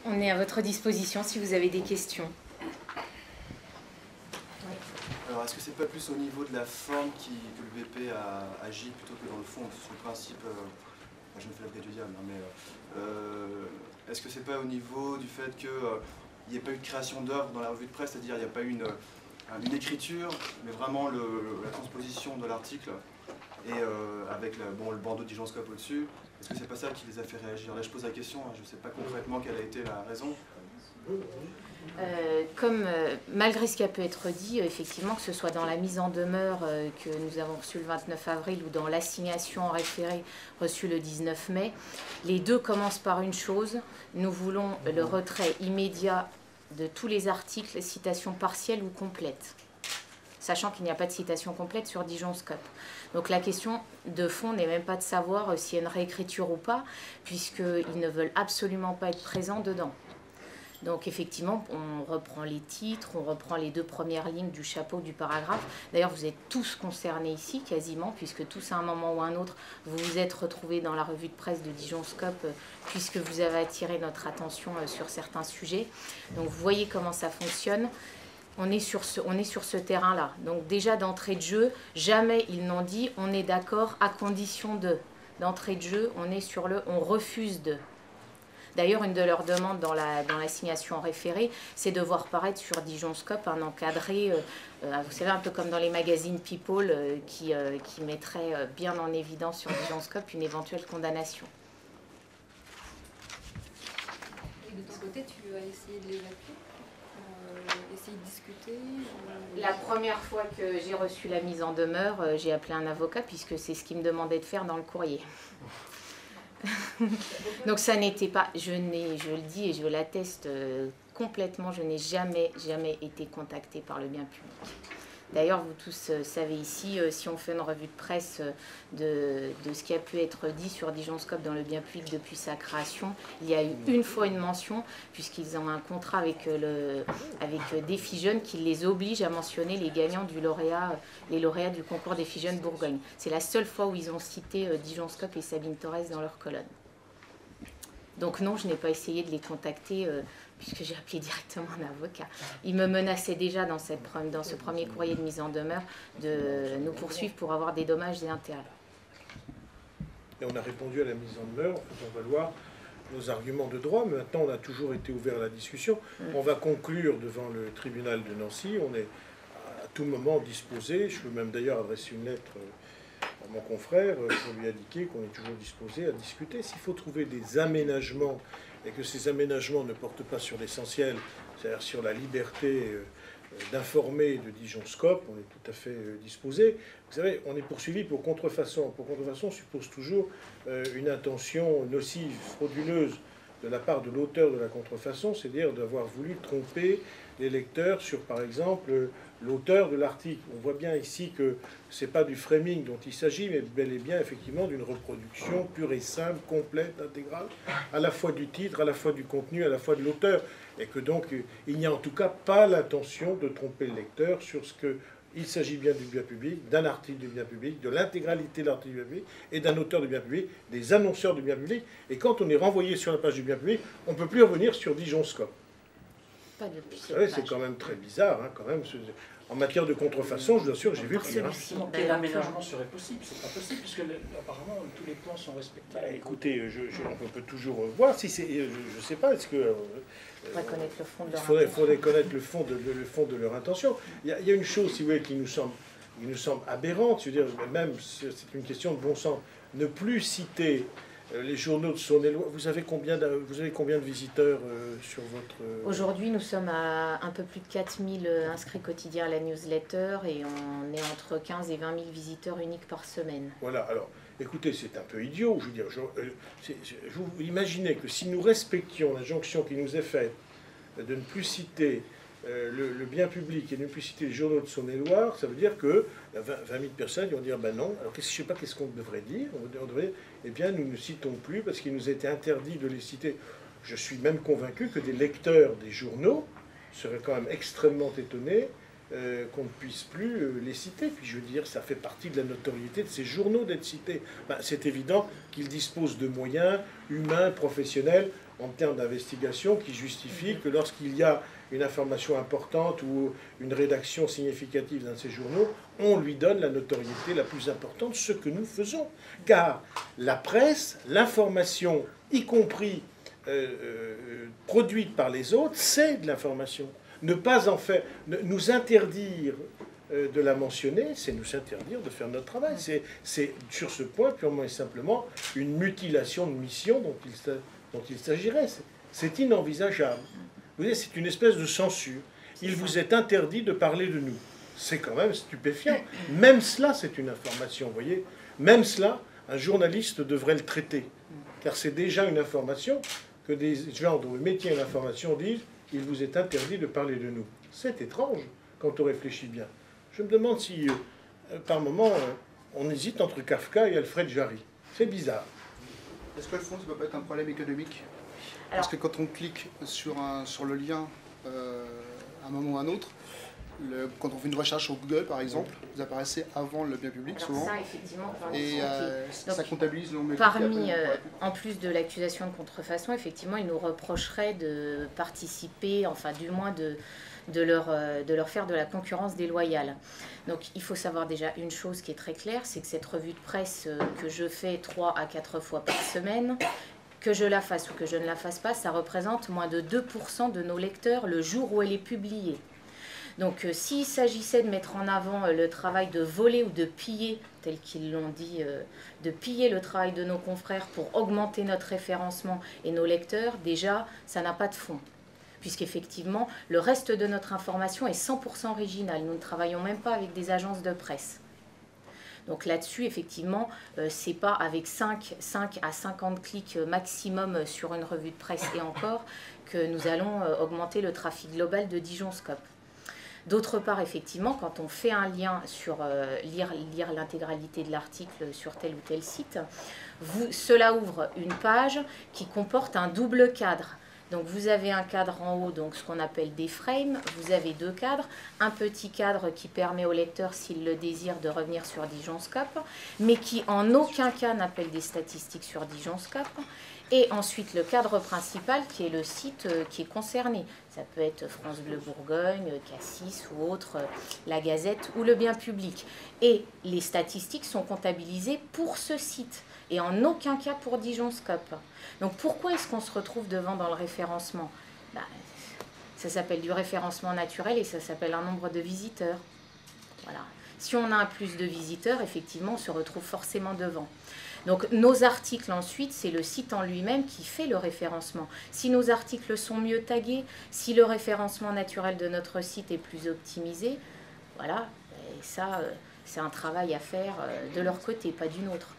On est à votre disposition si vous avez des questions. Alors, est-ce que c'est pas plus au niveau de la forme que le BP agit plutôt que dans le fond? Sur le principe, je me fais l'avocat du diable, hein, mais est-ce que c'est pas au niveau du fait qu'il n'y ait pas eu de création d'œuvre dans la revue de presse, c'est-à-dire il n'y a pas eu une écriture, mais vraiment la transposition de l'article, et avec le bandeau de Digenscope au-dessus? Est-ce que c'est pas ça qui les a fait réagir? Là, je pose la question, hein, je ne sais pas concrètement quelle a été la raison. Malgré ce qui a pu être dit, effectivement, que ce soit dans la mise en demeure que nous avons reçue le 29 avril ou dans l'assignation en référé reçue le 19 mai, les deux commencent par une chose: nous voulons le retrait immédiat de tous les articles, citations partielles ou complètes, sachant qu'il n'y a pas de citation complète sur Digenscope. Donc la question de fond n'est même pas de savoir s'il y a une réécriture ou pas, puisqu'ils ne veulent absolument pas être présents dedans. Donc effectivement, on reprend les titres, on reprend les deux premières lignes du chapeau du paragraphe. D'ailleurs, vous êtes tous concernés ici, quasiment, puisque tous à un moment ou un autre, vous vous êtes retrouvés dans la revue de presse de Digenscope, puisque vous avez attiré notre attention sur certains sujets. Donc vous voyez comment ça fonctionne. On est sur ce terrain-là. Donc déjà d'entrée de jeu, jamais ils n'ont dit on est d'accord à condition de. D'entrée de jeu, on est sur on refuse de. D'ailleurs, une de leurs demandes dans l'assignation en référé, c'est de voir paraître sur Digenscope un encadré, vous savez, un peu comme dans les magazines People, qui mettrait bien en évidence sur Digenscope une éventuelle condamnation. Et de ton côté, tu as essayé de les appeler, essayer de discuter La première fois que j'ai reçu la mise en demeure, j'ai appelé un avocat, puisque c'est ce qu'il me demandait de faire dans le courrier. Donc ça n'était pas, je le dis et je l'atteste complètement, je n'ai jamais été contactée par le bien public. D'ailleurs, vous tous savez ici, si on fait une revue de presse de ce qui a pu être dit sur Digenscope dans le bien public depuis sa création, il y a eu une fois une mention, puisqu'ils ont un contrat avec Défi Jeunes qui les oblige à mentionner les gagnants les lauréats du concours Défi Jeunes Bourgogne. C'est la seule fois où ils ont cité Digenscope et Sabine Torres dans leur colonne. Donc non, je n'ai pas essayé de les contacter puisque j'ai appelé directement un avocat. Il me menaçait déjà dans ce premier courrier de mise en demeure de nous poursuivre pour avoir des dommages et intérêts. Et on a répondu à la mise en demeure en faisant valoir nos arguments de droit, mais maintenant on a toujours été ouvert à la discussion. On va conclure devant le tribunal de Nancy, on est à tout moment disposé, je peux même d'ailleurs adresser une lettre à mon confrère pour lui indiquer qu'on est toujours disposé à discuter. S'il faut trouver des aménagements et que ces aménagements ne portent pas sur l'essentiel, c'est-à-dire sur la liberté d'informer de Digenscope, on est tout à fait disposé. Vous savez, on est poursuivi pour contrefaçon. Pour contrefaçon, on suppose toujours une intention nocive, frauduleuse de la part de l'auteur de la contrefaçon, c'est-à-dire d'avoir voulu tromper les lecteurs sur, par exemple, l'auteur de l'article. On voit bien ici que ce n'est pas du framing dont il s'agit, mais bel et bien, effectivement, d'une reproduction pure et simple, complète, intégrale, à la fois du titre, à la fois du contenu, à la fois de l'auteur. Et que donc, il n'y a en tout cas pas l'intention de tromper le lecteur sur ce que... Il s'agit bien du bien public, d'un article du bien public, de l'intégralité de l'article du bien public et d'un auteur du bien public, des annonceurs du bien public. Et quand on est renvoyé sur la page du bien public, on ne peut plus revenir sur Digenscope. Pas depuis cette page. C'est quand même très bizarre, hein, quand même. En matière de contrefaçon, je vous assure, j'ai vu pire. Quel aménagement serait possible? C'est pas possible, puisque apparemment tous les plans sont respectés. Bah, écoutez, on peut toujours voir si c'est... Je ne sais pas, est-ce que... Il faudrait connaître le fond de leur intention. Il faudrait connaître le fond de leur intention. Il y a une chose, si vous voulez, qui nous semble aberrante, c'est-à-dire, même c'est une question de bon sens. Ne plus citer les journaux de Saône-et-Loire. Vous avez combien de visiteurs sur votre... Aujourd'hui, nous sommes à un peu plus de 4000 inscrits quotidiens à la newsletter et on est entre 15 et 20 000 visiteurs uniques par semaine. Voilà, alors, écoutez, c'est un peu idiot, je veux dire. Vous imaginez que si nous respections l'injonction qui nous est faite de ne plus citer le bien public et de ne plus citer les journaux de Saône-et-Loire, ça veut dire que 20 000 personnes vont dire, ben non, alors je ne sais pas qu'est-ce qu'on devrait dire. On devrait, eh bien, nous ne citons plus parce qu'il nous a été interdit de les citer. Je suis même convaincu que des lecteurs des journaux seraient quand même extrêmement étonnés qu'on ne puisse plus les citer. Puis je veux dire, ça fait partie de la notoriété de ces journaux d'être cités. Ben, c'est évident qu'ils disposent de moyens humains, professionnels, en termes d'investigation qui justifie que lorsqu'il y a une information importante ou une rédaction significative dans ces journaux, on lui donne la notoriété la plus importante, ce que nous faisons. Car la presse, l'information, y compris produite par les autres, c'est de l'information. Ne pas en faire, nous interdire de la mentionner, c'est nous interdire de faire notre travail. C'est sur ce point purement et simplement une mutilation de mission dont il s'agirait. C'est inenvisageable. Vous voyez, c'est une espèce de censure. Il vous est interdit de parler de nous. C'est quand même stupéfiant. Même cela, c'est une information, vous voyez. Même cela, un journaliste devrait le traiter. Car c'est déjà une information que des gens dont le métier est l'information disent « il vous est interdit de parler de nous ». C'est étrange quand on réfléchit bien. Je me demande si, par moment, on hésite entre Kafka et Alfred Jarry. C'est bizarre. Est-ce que le fond, ça ne peut pas être un problème économique? Parce que quand on clique sur le lien à un moment ou à un autre, quand on fait une recherche sur Google, par exemple, vous apparaissez avant le bien public, Alors souvent. ça, effectivement, Et ça comptabilise le nombre de parmi, clics après, en plus de l'accusation de contrefaçon, effectivement, ils nous reprocheraient de participer, enfin du moins de leur faire de la concurrence déloyale. Donc il faut savoir déjà une chose qui est très claire, c'est que cette revue de presse que je fais 3 à 4 fois par semaine, que je la fasse ou que je ne la fasse pas, ça représente moins de 2% de nos lecteurs le jour où elle est publiée. Donc s'il s'agissait de mettre en avant le travail de voler ou de piller, tel qu'ils l'ont dit, de piller le travail de nos confrères pour augmenter notre référencement et nos lecteurs, déjà, ça n'a pas de fond. Puisqu'effectivement, le reste de notre information est 100% original. Nous ne travaillons même pas avec des agences de presse. Donc là-dessus, effectivement, c'est pas avec 5 à 50 clics maximum sur une revue de presse et encore que nous allons augmenter le trafic global de Dijonscope. D'autre part, effectivement, quand on fait un lien sur lire l'intégralité de l'article sur tel ou tel site, cela ouvre une page qui comporte un double cadre. Donc vous avez un cadre en haut, donc ce qu'on appelle des frames, vous avez 2 cadres, un petit cadre qui permet au lecteur, s'il le désire, de revenir sur Dijonscope, mais qui en aucun cas n'appelle des statistiques sur Dijonscope, et ensuite le cadre principal qui est le site qui est concerné. Ça peut être France Bleu Bourgogne, Cassis ou autre, la Gazette ou le Bien Public. Et les statistiques sont comptabilisées pour ce site et en aucun cas pour Dijonscope. Donc pourquoi est-ce qu'on se retrouve devant dans le référencement? Ça s'appelle du référencement naturel et ça s'appelle un nombre de visiteurs. Voilà. Si on a un plus de visiteurs, effectivement, on se retrouve forcément devant. Donc nos articles ensuite, c'est le site en lui-même qui fait le référencement. Si nos articles sont mieux tagués, si le référencement naturel de notre site est plus optimisé, voilà, et ça, c'est un travail à faire de leur côté, pas d'une autre.